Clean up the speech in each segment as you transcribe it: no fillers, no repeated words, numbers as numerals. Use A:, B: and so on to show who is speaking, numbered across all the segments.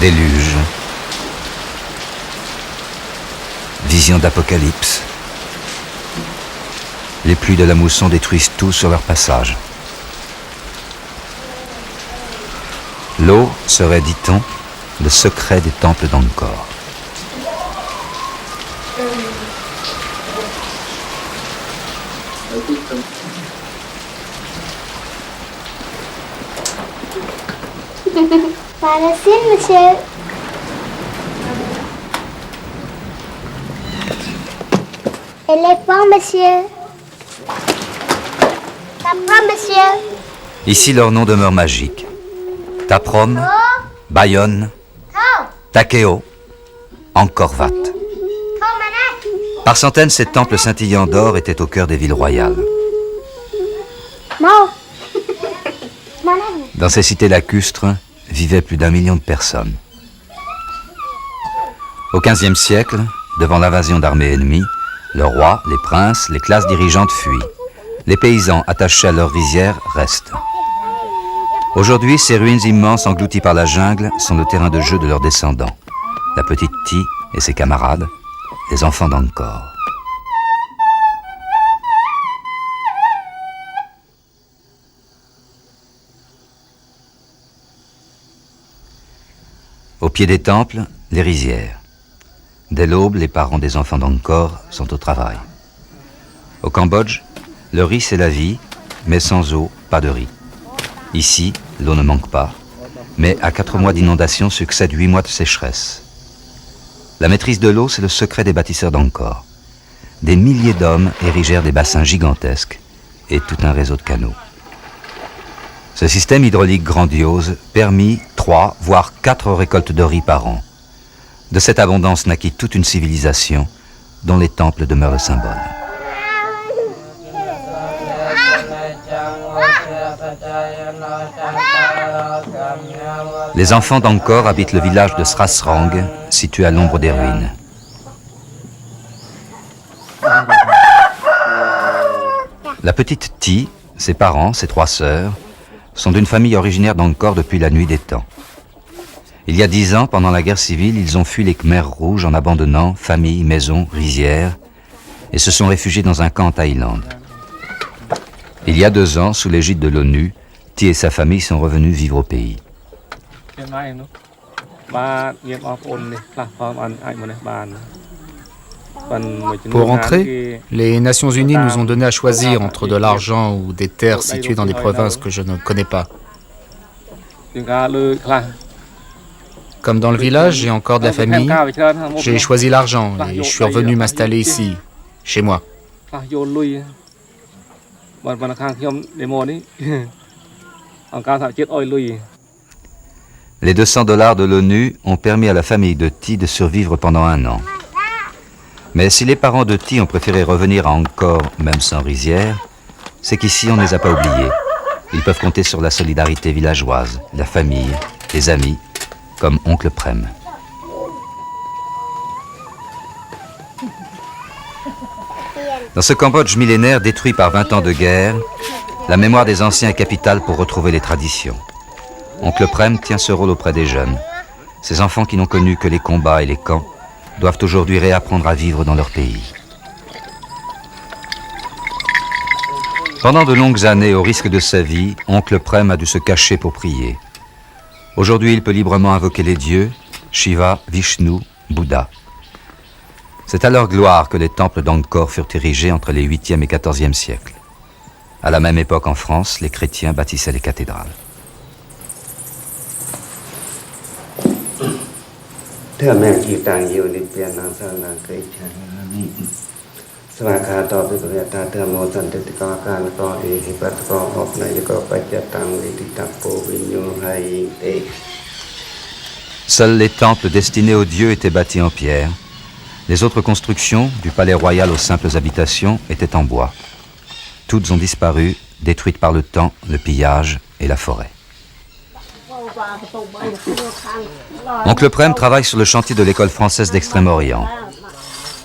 A: Déluge, vision d'apocalypse. Les pluies de la mousson détruisent tout sur leur passage. L'eau serait, dit-on, le secret des temples d'Angkor.
B: Merci, monsieur. Éléphant, monsieur. Tapra, monsieur.
A: Ici, leur nom demeure magique. Taprom, Bayon, Takeo, Angkor Wat. Par centaines, ces temples scintillants d'or étaient au cœur des villes royales. Dans ces cités lacustres vivaient plus d'1 million de personnes. Au XVe siècle, devant l'invasion d'armées ennemies, le roi, les princes, les classes dirigeantes fuient. Les paysans attachés à leurs rizières restent. Aujourd'hui, ces ruines immenses englouties par la jungle sont le terrain de jeu de leurs descendants. La petite Ti et ses camarades, les enfants d'Angkor. Au pied des temples, les rizières. Dès l'aube, les parents des enfants d'Angkor sont au travail. Au Cambodge, le riz c'est la vie, mais sans eau, pas de riz. Ici, l'eau ne manque pas, mais à 4 mois d'inondation succèdent 8 mois de sécheresse. La maîtrise de l'eau, c'est le secret des bâtisseurs d'Angkor. Des milliers d'hommes érigèrent des bassins gigantesques et tout un réseau de canaux. Ce système hydraulique grandiose permit 3, voire 4 récoltes de riz par an. De cette abondance naquit toute une civilisation dont les temples demeurent le symbole. Les enfants d'Angkor habitent le village de Srasrang, situé à l'ombre des ruines. La petite Ti, ses parents, ses 3 sœurs, sont d'une famille originaire d'Angkor depuis la nuit des temps. Il y a 10 ans, pendant la guerre civile, ils ont fui les Khmers rouges en abandonnant famille, maison, rizières et se sont réfugiés dans un camp en Thaïlande. Il y a 2 ans, sous l'égide de l'ONU, Ti et sa famille sont revenus vivre au pays.
C: Pour rentrer, les Nations Unies nous ont donné à choisir entre de l'argent ou des terres situées dans des provinces que je ne connais pas. Comme dans le village, j'ai encore de la famille, j'ai choisi l'argent et je suis revenu m'installer ici, chez moi.
A: Les $200 de l'ONU ont permis à la famille de Ti de survivre pendant 1 an. Mais si les parents de Ti ont préféré revenir à Angkor, même sans rizière, c'est qu'ici on ne les a pas oubliés. Ils peuvent compter sur la solidarité villageoise, la famille, les amis, comme Oncle Prem. Dans ce Cambodge millénaire détruit par 20 ans de guerre, la mémoire des anciens est capitale pour retrouver les traditions. Oncle Prem tient ce rôle auprès des jeunes. Ces enfants qui n'ont connu que les combats et les camps doivent aujourd'hui réapprendre à vivre dans leur pays. Pendant de longues années, au risque de sa vie, Oncle Prem a dû se cacher pour prier. Aujourd'hui, il peut librement invoquer les dieux, Shiva, Vishnu, Bouddha. C'est à leur gloire que les temples d'Angkor furent érigés entre les 8e et 14e siècles. À la même époque en France, les chrétiens bâtissaient les cathédrales. Seuls les temples destinés aux dieux étaient bâtis en pierre. Les autres constructions, du palais royal aux simples habitations, étaient en bois. Toutes ont disparu, détruites par le temps, le pillage et la forêt. Oncle Prem travaille sur le chantier de l'école française d'Extrême-Orient.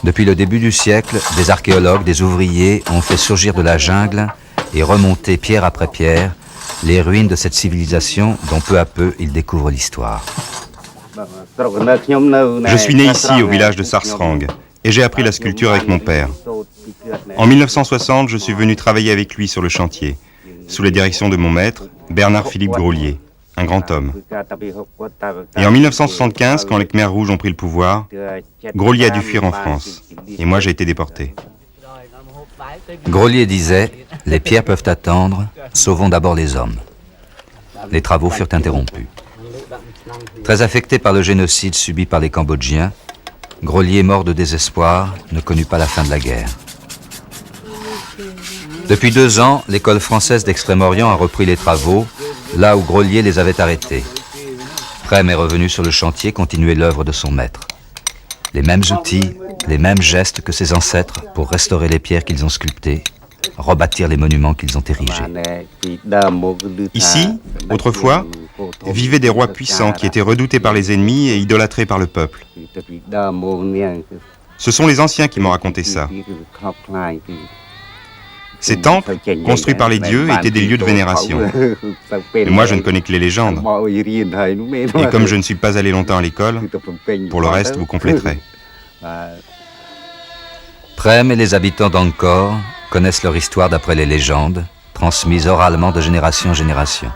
A: Depuis le début du siècle, des archéologues, des ouvriers ont fait surgir de la jungle et remonter pierre après pierre les ruines de cette civilisation dont peu à peu ils découvrent l'histoire.
D: Je suis né ici, au village de Sarsrang, et j'ai appris la sculpture avec mon père. En 1960, je suis venu travailler avec lui sur le chantier, sous la direction de mon maître, Bernard-Philippe Grolier, un grand homme. Et en 1975, quand les Khmers rouges ont pris le pouvoir, Grolier a dû fuir en France, et moi j'ai été déporté.
A: Grolier disait « Les pierres peuvent attendre, sauvons d'abord les hommes ». Les travaux furent interrompus. Très affecté par le génocide subi par les Cambodgiens, Grolier, mort de désespoir, ne connut pas la fin de la guerre. Depuis 2 ans, l'école française d'Extrême-Orient a repris les travaux, là où Grolier les avait arrêtés. Prem est revenu sur le chantier continuer l'œuvre de son maître. Les mêmes outils, les mêmes gestes que ses ancêtres pour restaurer les pierres qu'ils ont sculptées, rebâtir les monuments qu'ils ont érigés.
D: Ici, autrefois, vivaient des rois puissants qui étaient redoutés par les ennemis et idolâtrés par le peuple. Ce sont les anciens qui m'ont raconté ça. Ces temples, construits par les dieux, étaient des lieux de vénération. Et moi, je ne connais que les légendes. Et comme je ne suis pas allé longtemps à l'école, pour le reste, vous compléterez.
A: Prem et les habitants d'Angkor connaissent leur histoire d'après les légendes, transmises oralement de génération en génération.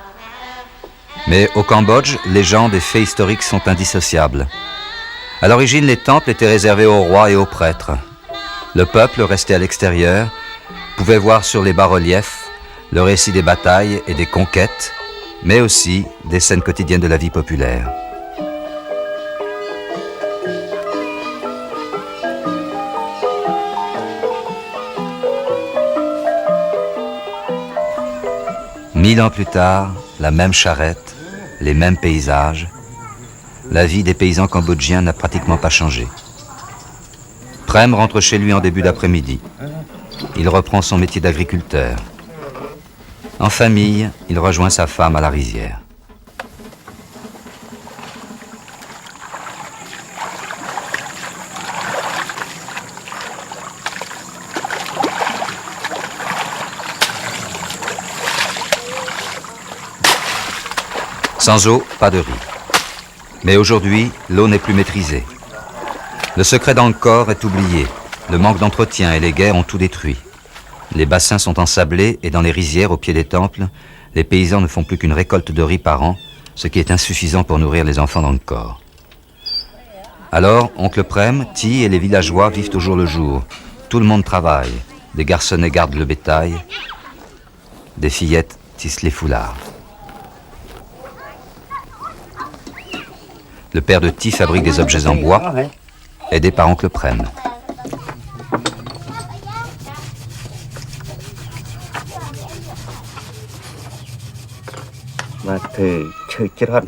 A: Mais au Cambodge, légendes et faits historiques sont indissociables. À l'origine, les temples étaient réservés aux rois et aux prêtres. Le peuple, resté à l'extérieur, pouvait voir sur les bas-reliefs le récit des batailles et des conquêtes, mais aussi des scènes quotidiennes de la vie populaire. Mille ans plus tard, la même charrette, les mêmes paysages. La vie des paysans cambodgiens n'a pratiquement pas changé. Prem rentre chez lui en début d'après-midi. Il reprend son métier d'agriculteur. En famille, il rejoint sa femme à la rizière. Sans eau, pas de riz. Mais aujourd'hui, l'eau n'est plus maîtrisée. Le secret d'Angkor est oublié. Le manque d'entretien et les guerres ont tout détruit. Les bassins sont ensablés et dans les rizières au pied des temples, les paysans ne font plus qu'une récolte de riz par an, ce qui est insuffisant pour nourrir les enfants d'Angkor. Alors, oncle Prem, Thi et les villageois vivent au jour le jour. Tout le monde travaille. Des garçonnets gardent le bétail. Des fillettes tissent les foulards. Le père de Thi fabrique des objets en bois, aidé par oncle Prem.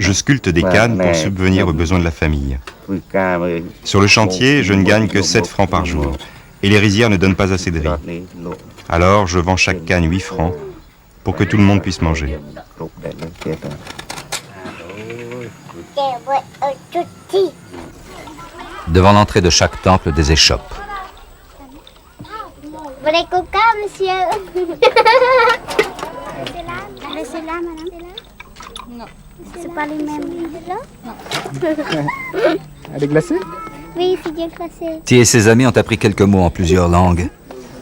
D: Je sculpte des cannes pour subvenir aux besoins de la famille. Sur le chantier, je ne gagne que 7 francs par jour, et les rizières ne donnent pas assez de riz. Alors, je vends chaque canne 8 francs, pour que tout le monde puisse manger.
A: Devant l'entrée de chaque temple, des échoppes.
B: Vous voulez coca, monsieur? C'est là, madame. Non. C'est pas les mêmes là? Non.
C: Elle est glacée?
B: Oui, c'est bien glacé.
A: Thi et ses amis ont appris quelques mots en plusieurs langues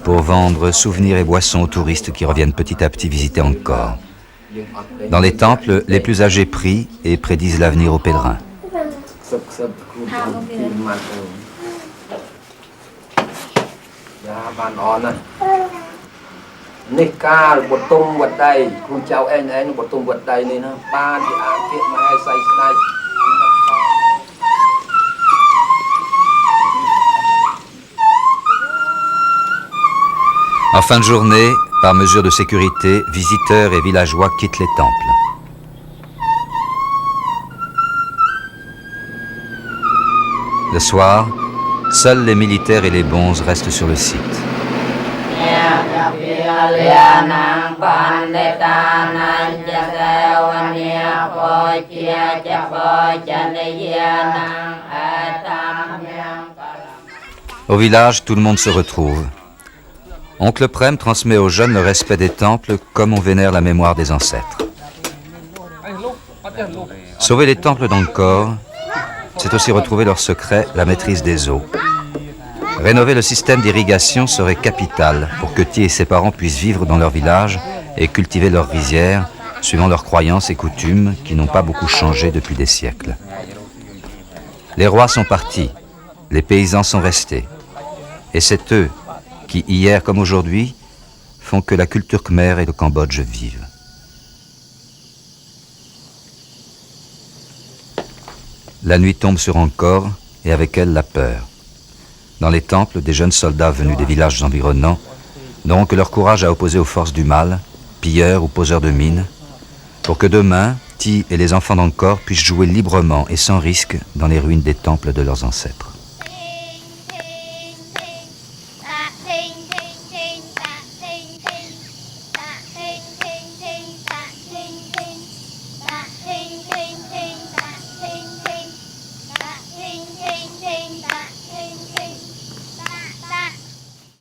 A: pour vendre souvenirs et boissons aux touristes qui reviennent petit à petit visiter Angkor. Dans les temples, les plus âgés prient et prédisent l'avenir aux pèlerins. En fin de journée, par mesure de sécurité, visiteurs et villageois quittent les temples. Le soir, seuls les militaires et les bonzes restent sur le site. Au village, tout le monde se retrouve. Oncle Prem transmet aux jeunes le respect des temples comme on vénère la mémoire des ancêtres. Sauver les temples d'Angkor, c'est aussi retrouver leur secret, la maîtrise des eaux. Rénover le système d'irrigation serait capital pour que Thi et ses parents puissent vivre dans leur village et cultiver leurs rizières, suivant leurs croyances et coutumes qui n'ont pas beaucoup changé depuis des siècles. Les rois sont partis, les paysans sont restés. Et c'est eux qui, hier comme aujourd'hui, font que la culture khmer et le Cambodge vivent. La nuit tombe sur Angkor et avec elle la peur. Dans les temples, des jeunes soldats venus des villages environnants n'auront que leur courage à opposer aux forces du mal, pilleurs ou poseurs de mines, pour que demain, Thi et les enfants d'Angkor puissent jouer librement et sans risque dans les ruines des temples de leurs ancêtres.